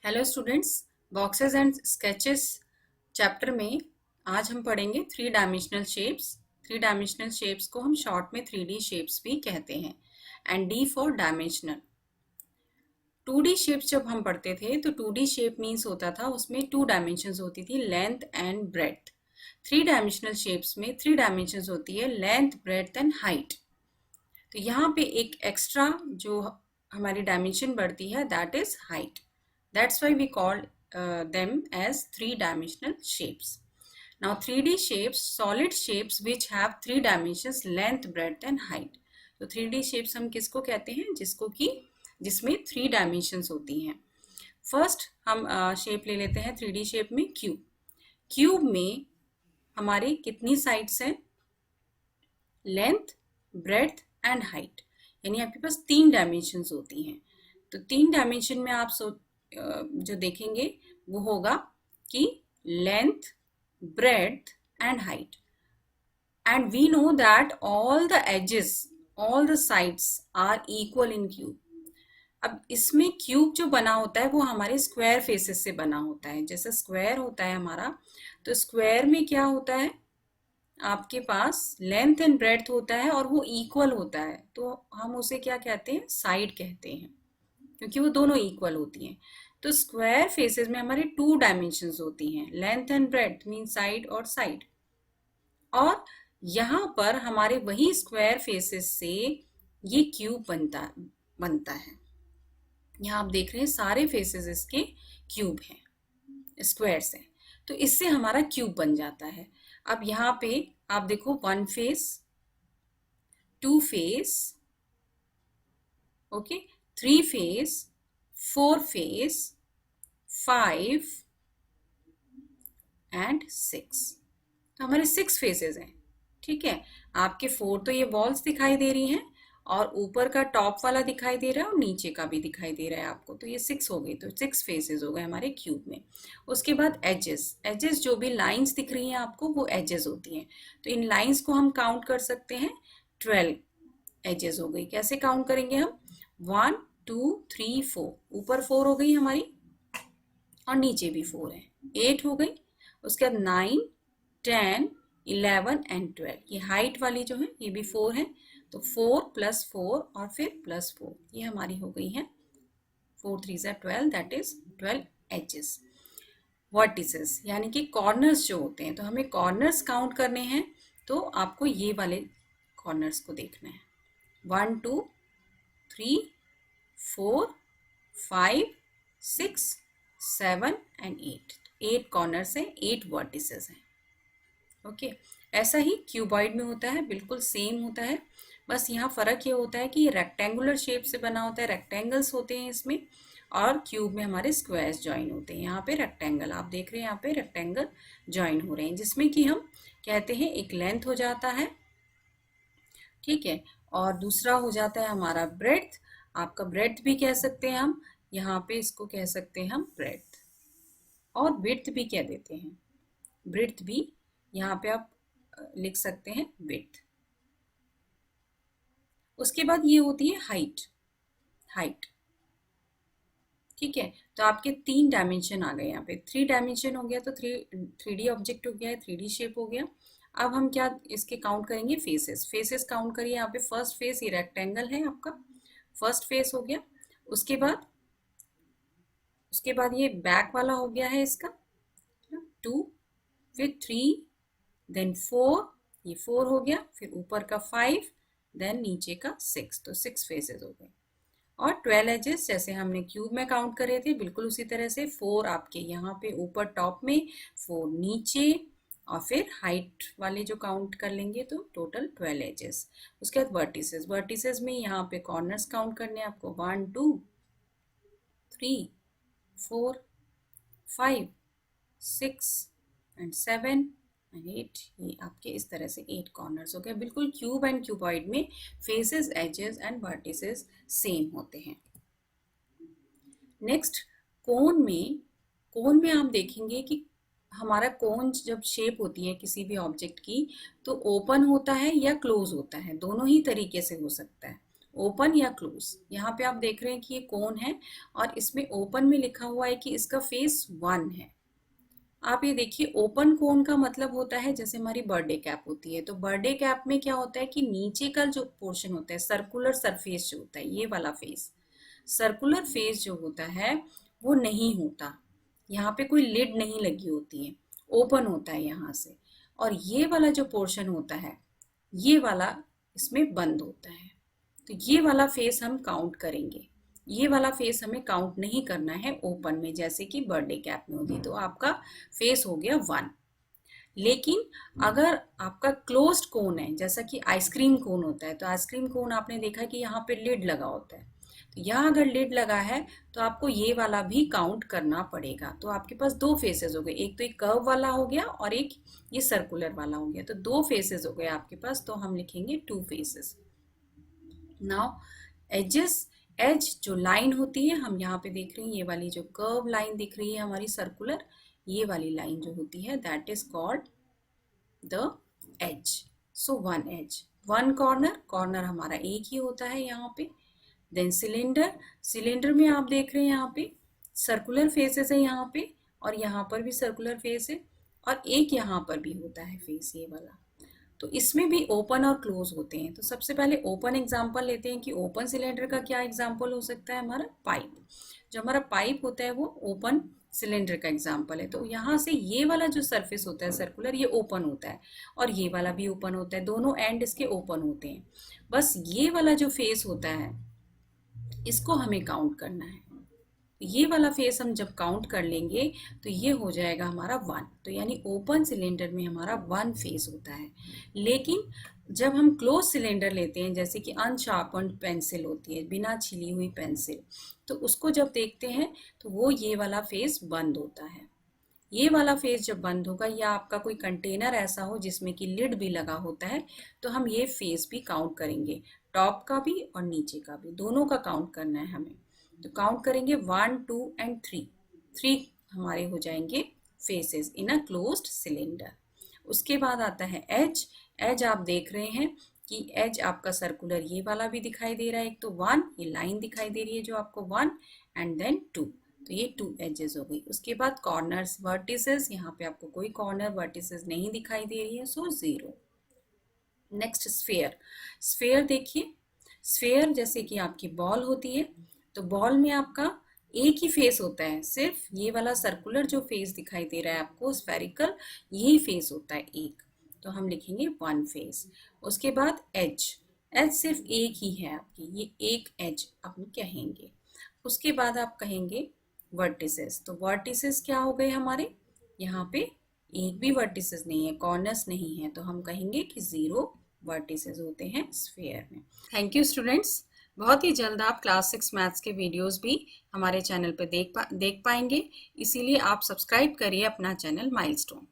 Hello students, boxes and sketches chapter में आज हम पढ़ेंगे three dimensional shapes. Three dimensional shapes को हम शॉर्ट में 3D शेप्स भी कहते हैं। And D for dimensional. 2D shapes जब हम पढ़ते थे तो 2D शेप मीन्स होता था उसमें 2 डायमेंशंस होती थी, length and breadth. Three dimensional shapes में 3 डायमेंशंस होती है, लेंथ, ब्रेड्थ एंड हाइट। तो यहाँ पे एक एक्स्ट्रा जो हमारी डायमेंशन बढ़ती है, that is height. That's why we call them as three-dimensional shapes. Now 3D shapes, solid shapes which have 3 dimensions, length, breadth and height. तो 3D shapes हम किसको कहते हैं? जिसमें 3 dimensions होती हैं. फर्स्ट हम शेप ले लेते हैं 3D शेप में क्यूब. क्यूब में हमारी कितनी साइड्स हैं? Length, breadth and height. यानी आपके पास 3 डायमेंशंस होती हैं. तो 3 डायमेंशन में आप जो देखेंगे वो होगा कि length, breadth and height. And we know that all the edges, all the sides are equal in cube. अब इसमें क्यूब जो बना होता है वो हमारे स्क्वायर फेसेस से बना होता है. जैसे स्क्वायर होता है हमारा, तो स्क्वायर में क्या होता है, आपके पास लेंथ एंड ब्रेड्थ होता है और वो इक्वल होता है. तो हम उसे क्या कहते हैं? साइड कहते हैं, क्योंकि वो दोनों इक्वल होती हैं. तो स्क्वायर फेसेस में हमारे 2 डायमेंशंस होती हैं, length and breadth mean side और साइड. और यहाँ पर हमारे वही स्क्वायर फेसेस से ये क्यूब बनता है. यहाँ आप देख रहे हैं सारे फेसेस इसके क्यूब हैं, स्क्वायर्स हैं. तो इससे हमारा क्यूब बन जाता है. अब यहाँ पे आप देखो 1 face, 2 face, okay, 3 face, 4 face, 5 and 6. तो हमारे 6 फेसेस हैं. ठीक है, आपके 4 तो ये वॉल्स दिखाई दे रही हैं और ऊपर का टॉप वाला दिखाई दे रहा है और नीचे का भी दिखाई दे रहा है आपको. तो ये 6 हो गई. तो 6 फेसेस हो गए हमारे क्यूब में. उसके बाद एजेस जो भी लाइंस दिख रही हैं आपको वो एजेस होती हैं. तो इन लाइंस को हम काउंट कर सकते हैं. 12 एजेस हो गई. कैसे काउंट करेंगे हम? 1 2 3 4. ऊपर 4 हो गई हमारी और नीचे भी 4 है, 8 हो गई. उसके बाद 9 10 11 एंड 12. ये हाइट वाली जो है ये भी 4 है. तो 4 + 4 और फिर +4, ये हमारी हो गई है 4 3 12, दैट इज 12 एजेस. वर्टिसेस यानी कि कॉर्नर्स जो होते हैं, तो हमें कॉर्नर्स काउंट करने हैं. तो आपको ये वाले कॉर्नर्स को देखना है. 1 2 3 4 5 6 7 एंड 8 कॉर्नर्स हैं, 8 वर्टिसेस हैं. ओके, ऐसा ही क्यूबॉइड में होता है, बिल्कुल सेम होता है. बस यहाँ फर्क ये होता है कि ये रेक्टेंगुलर शेप से बना होता है, रेक्टेंगल्स होते हैं इसमें, और क्यूब में हमारे स्क्वायर्स ज्वाइन होते हैं. यहाँ पे रेक्टेंगल आप देख रहे हैं, यहाँ पे रेक्टेंगल ज्वाइन हो रहे हैं, जिसमें कि हम कहते हैं एक लेंथ हो जाता है. ठीक है, और दूसरा हो जाता है हमारा ब्रेड्थ. आपका ब्रेड्थ भी कह सकते हैं हम, यहाँ पे इसको कह सकते हैं हम ब्रेड्थ, और विड्थ भी कह देते हैं. ब्रेड्थ भी यहाँ पे आप लिख सकते हैं विड्थ. उसके बाद ये होती है हाइट. ठीक है, तो आपके 3 डायमेंशन आ गए. यहाँ पे 3 डायमेंशन हो गया, तो 3D ऑब्जेक्ट हो गया है, 3D शेप हो गया. अब हम क्या इसके काउंट करेंगे? फेसेस काउंट करिए. यहाँ पे फर्स्ट फेस ये रेक्टेंगल है आपका, फर्स्ट फेस हो गया. उसके बाद ये बैक वाला हो गया है इसका 2, फिर 3, देन 4, ये 4 हो गया, फिर ऊपर का 5, देन नीचे का 6. तो 6 फेसेस हो गए. और 12 एजेस जैसे हमने क्यूब में काउंट करे थे, बिल्कुल उसी तरह से 4 आपके यहाँ पे ऊपर टॉप में, 4 नीचे, और फिर हाइट वाले जो काउंट कर लेंगे तो टोटल 12 एजेस. उसके बाद वर्टिसेस में यहाँ पे कॉर्नर्स काउंट करने हैं आपको. 1 2 3 4 5 6 एंड 7 एंड 8. ये आपके इस तरह से 8 कॉर्नर्स हो गए. बिल्कुल क्यूब एंड क्यूबॉइड में faces, edges and vertices same होते हैं. नेक्स्ट कोन में आप देखेंगे कि हमारा कोन जब शेप होती है किसी भी ऑब्जेक्ट की, तो ओपन होता है या क्लोज होता है, दोनों ही तरीके से हो सकता है. ओपन या क्लोज। यहाँ पे आप देख रहे हैं कि ये कोन है और इसमें ओपन में लिखा हुआ है कि इसका फेस 1 है। आप ये देखिए, ओपन कोन का मतलब होता है जैसे हमारी बर्थडे कैप होती है, तो बर्थडे कैप में क्या होता है कि नीचे का जो पोर्शन होता है, सर्कुलर सरफेस जो होता है, ये वाला फेस, सर्कुलर फेस जो होता है वो नहीं होता, यहाँ पे कोई लिड नहीं लगी होती है, ओपन होता है यहाँ से। और ये वाला जो पोर्शन होता है, ये वाला इसमें बंद होता है। तो ये वाला फेस हम काउंट करेंगे, ये वाला फेस हमें काउंट नहीं करना है ओपन में, जैसे कि बर्थडे कैप में होती, तो आपका फेस हो गया 1। लेकिन अगर आपका क्लोज्ड कोन है, जैसा कि आइसक्रीम कोन होता है, तो आइसक्रीम कोन आपने देखा कि यहाँ पे लिड लगा होता है, तो यहाँ अगर लिड लगा है तो आपको ये वाला भी काउंट करना पड़ेगा। तो आपके पास 2 फेसेस हो गए, एक तो एक कर्व वाला हो गया और एक ये सर्कुलर वाला हो गया, तो 2 फेसेस हो गए आपके पास, तो हम लिखेंगे 2 फेसेस। नाउ एजेस, एज जो लाइन होती है, हम यहाँ पे देख रहे हैं ये वाली जो कर्व लाइन दिख रही है हमारी सर्कुलर, ये वाली लाइन जो होती है that is called the edge. So 1 edge, 1 corner, corner हमारा एक ही होता है यहाँ पे। देन सिलेंडर, सिलेंडर में आप देख रहे हैं यहाँ पे सर्कुलर फेसेस है यहाँ पे, और यहाँ पर भी सर्कुलर फेस है, और एक यहाँ पर भी होता है फेस ये वाला। तो इसमें भी ओपन और क्लोज होते हैं। तो सबसे पहले ओपन एग्जांपल लेते हैं कि ओपन सिलेंडर का क्या एग्जांपल हो सकता है, हमारा पाइप। जो हमारा पाइप होता है वो ओपन सिलेंडर का एग्जांपल है। तो यहाँ से ये वाला जो सरफेस होता है सर्कुलर, ये ओपन होता है, और ये वाला भी ओपन होता है, दोनों एंड इसके ओपन होते हैं। बस ये वाला जो फेस होता है इसको हमें काउंट करना है। ये वाला फेस हम जब काउंट कर लेंगे तो ये हो जाएगा हमारा 1। तो यानी ओपन सिलेंडर में हमारा 1 फेस होता है। लेकिन जब हम क्लोज सिलेंडर लेते हैं, जैसे कि अनशार्पन्ड पेंसिल होती है, बिना छिली हुई पेंसिल, तो उसको जब देखते हैं तो वो ये वाला फेस बंद होता है। ये वाला फेस जब बंद होगा, या आपका कोई कंटेनर ऐसा हो जिसमें कि लिड भी लगा होता है, तो हम ये फेस भी काउंट करेंगे, टॉप का भी और नीचे का भी, दोनों का काउंट करना है हमें। तो काउंट करेंगे 1, 2 एंड 3, 3 हमारे हो जाएंगे faces in a closed cylinder. उसके बाद आता है एज। एज आप देख रहे हैं कि एज आपका सर्कुलर ये वाला भी दिखाई दे रहा है, एक तो 1, ये लाइन दिखाई दे रही है जो आपको 1, एंड देन 2, तो ये 2 एजेस हो गई। उसके बाद कॉर्नर्स, वर्टिसेस, यहाँ पे आपको कोई कॉर्नर वर्टिसेस नहीं दिखाई दे रही है, सो 0। Next sphere. स्फेयर देखिए, स्फेयर जैसे कि आपकी बॉल होती है, तो बॉल में आपका एक ही फेस होता है, सिर्फ ये वाला सर्कुलर जो फेस दिखाई दे रहा है आपको स्फेरिकल, यही फेस होता है एक, तो हम लिखेंगे 1 फेस। उसके बाद एज, एज सिर्फ एक ही है आपकी, ये एक एज आप कहेंगे। उसके बाद आप कहेंगे वर्टिसेस। तो वर्टिसेस क्या हो गए हमारे, यहाँ पे एक भी वर्टिसेस नहीं है, कॉर्नर्स नहीं है, तो हम कहेंगे कि 0 वर्टिसेस होते हैं स्फीयर में। Thank you students. बहुत ही जल्द आप क्लास 6 मैथ्स के वीडियोस भी हमारे चैनल पर देख पाएंगे, इसीलिए आप सब्सक्राइब करिए अपना चैनल माइलस्टोन।